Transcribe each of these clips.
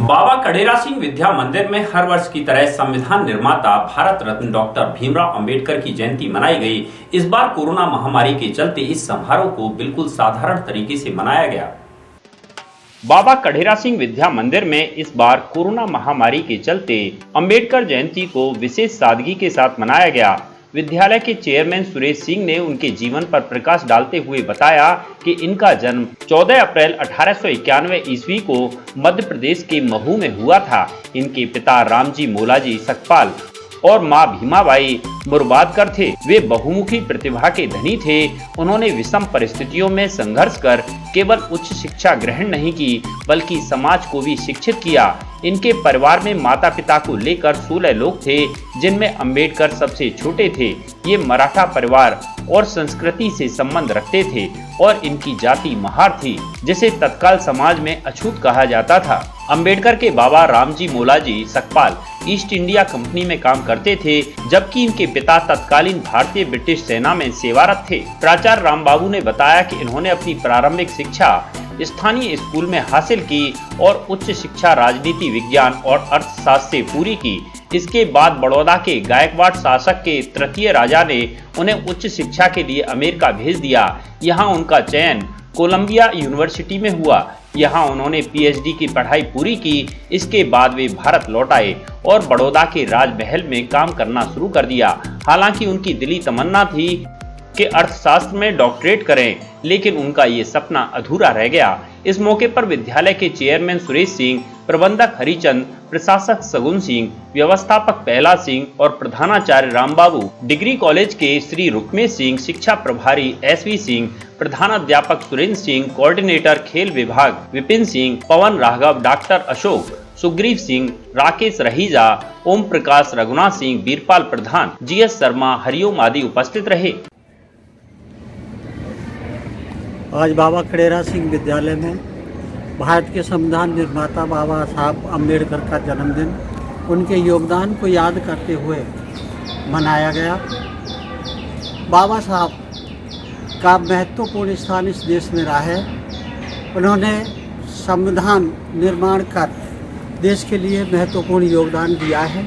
बाबा कडेरा सिंह विद्या मंदिर में हर वर्ष की तरह संविधान निर्माता भारत रत्न डॉक्टर भीमराव अंबेडकर की जयंती मनाई गई। इस बार कोरोना महामारी के चलते इस समारोह को बिल्कुल साधारण तरीके से मनाया गया। बाबा कडेरा सिंह विद्या मंदिर में इस बार कोरोना महामारी के चलते अंबेडकर जयंती को विशेष सादगी के साथ मनाया गया। विद्यालय के चेयरमैन सुरेश सिंह ने उनके जीवन पर प्रकाश डालते हुए बताया कि इनका जन्म 14 अप्रैल 1891 ईस्वी को मध्य प्रदेश के महू में हुआ था। इनके पिता रामजी मोलाजी सकपाल और मां भीमाबाई मुरबादकर थे। वे बहुमुखी प्रतिभा के धनी थे। उन्होंने विषम परिस्थितियों में संघर्ष कर केवल उच्च शिक्षा ग्रहण नहीं की बल्कि समाज को भी शिक्षित किया। इनके परिवार में माता पिता को लेकर 16 लोग थे, जिनमें अंबेडकर सबसे छोटे थे। ये मराठा परिवार और संस्कृति से संबंध रखते थे और इनकी जाति महार थी, जिसे तत्काल समाज में अछूत कहा जाता था। अंबेडकर के बाबा Ramji Molaji Sakpal East India Company में काम करते थे, जबकि इनके पिता तत्कालीन भारतीय ब्रिटिश सेना में सेवारत थे। प्राचार्य रामबाबू ने बताया कि इन्होंने अपनी प्रारंभिक शिक्षा स्थानीय स्कूल में हासिल की और उच्च शिक्षा राजनीति विज्ञान और अर्थशास्त्र से पूरी की। इसके बाद बड़ौदा के गायकवाड़ शासक के तृतीय राजा ने उन्हें उच्च शिक्षा के लिए अमेरिका भेज दिया। यहाँ उनका चयन कोलंबिया यूनिवर्सिटी में हुआ। यहाँ उन्होंने पीएचडी की पढ़ाई पूरी की। इसके बाद वे भारत लौट आए और बड़ौदा के राजमहल में काम करना शुरू कर दिया। हालांकि उनकी दिली तमन्ना थी कि अर्थशास्त्र में डॉक्टरेट करें, लेकिन उनका ये सपना अधूरा रह गया। इस मौके पर विद्यालय के चेयरमैन सुरेश सिंह, प्रबंधक हरिचंद, प्रशासक सगुन सिंह, व्यवस्थापक पहला सिंह और प्रधानाचार्य रामबाबू, डिग्री कॉलेज के श्री रुक्मेश सिंह, शिक्षा प्रभारी एसवी सिंह, प्रधानाध्यापक सुरेंद्र सिंह, कोऑर्डिनेटर खेल विभाग विपिन सिंह, पवन राघव, डॉक्टर अशोक, सुग्रीव सिंह, राकेश रहीजा, ओम प्रकाश, रघुनाथ सिंह, बीरपाल प्रधान, जीएस शर्मा, हरिओम आदि उपस्थित रहे। आज बाबा कडेरा सिंह विद्यालय में भारत के संविधान निर्माता बाबा साहब अम्बेडकर का जन्मदिन उनके योगदान को याद करते हुए मनाया गया। बाबा साहब का महत्वपूर्ण स्थान इस देश में रहा है। उन्होंने संविधान निर्माण कर देश के लिए महत्वपूर्ण योगदान दिया है।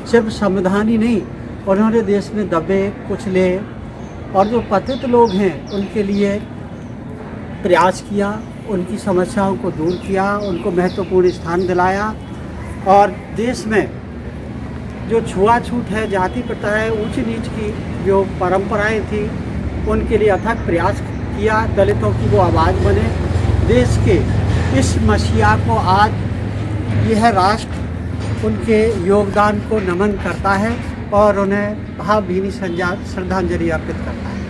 सिर्फ संविधान ही नहीं, उन्होंने देश में दबे कुचले और जो पतित लोग हैं उनके लिए प्रयास किया, उनकी समस्याओं को दूर किया, उनको महत्वपूर्ण स्थान दिलाया और देश में जो छुआछूत है, जाति प्रथा है, ऊंच नीच की जो परंपराएं थी, उनके लिए अथक प्रयास किया। दलितों की वो आवाज़ बने। देश के इस मसीहा को आज यह राष्ट्र उनके योगदान को नमन करता है और उन्हें भावभीनी श्रद्धांजलि अर्पित करता है।